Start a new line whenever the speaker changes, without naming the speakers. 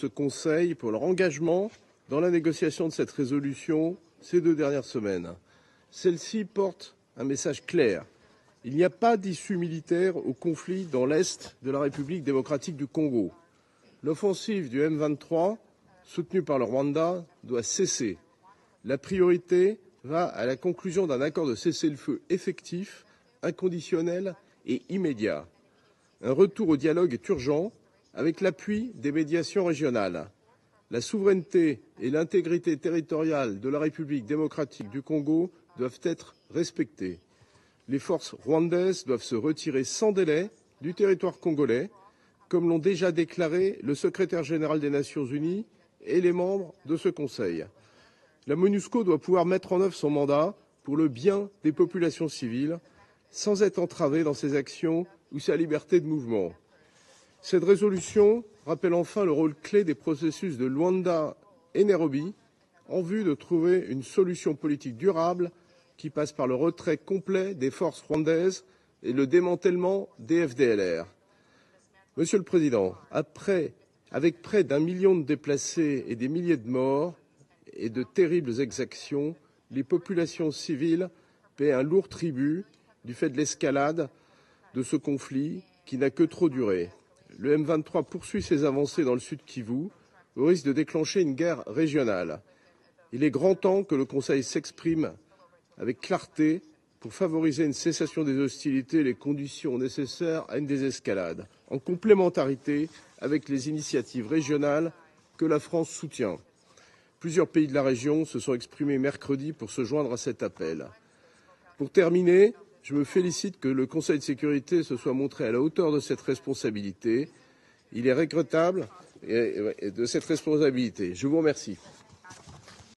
ce Conseil pour leur engagement dans la négociation de cette résolution ces 2 dernières semaines. Celle-ci porte un message clair. Il n'y a pas d'issue militaire au conflit dans l'Est de la République démocratique du Congo. L'offensive du M23, soutenue par le Rwanda, doit cesser. La priorité va à la conclusion d'un accord de cessez-le-feu effectif, inconditionnel et immédiat. Un retour au dialogue est urgent avec l'appui des médiations régionales. La souveraineté et l'intégrité territoriale de la République démocratique du Congo doivent être respectées. Les forces rwandaises doivent se retirer sans délai du territoire congolais, comme l'ont déjà déclaré le secrétaire général des Nations Unies et les membres de ce Conseil. La MONUSCO doit pouvoir mettre en œuvre son mandat pour le bien des populations civiles, sans être entravée dans ses actions ou sa liberté de mouvement. Cette résolution rappelle enfin le rôle clé des processus de Luanda et Nairobi en vue de trouver une solution politique durable qui passe par le retrait complet des forces rwandaises et le démantèlement des FDLR. Monsieur le Président, avec près d'1 million de déplacés et des milliers de morts et de terribles exactions, les populations civiles paient un lourd tribut du fait de l'escalade de ce conflit qui n'a que trop duré. Le M23 poursuit ses avancées dans le sud Kivu au risque de déclencher une guerre régionale. Il est grand temps que le Conseil s'exprime avec clarté pour favoriser une cessation des hostilités et les conditions nécessaires à une désescalade, en complémentarité avec les initiatives régionales que la France soutient. Plusieurs pays de la région se sont exprimés mercredi pour se joindre à cet appel. Pour terminer, je me félicite que le Conseil de sécurité se soit montré à la hauteur de cette responsabilité. Il est regrettable de cette responsabilité. Je vous remercie.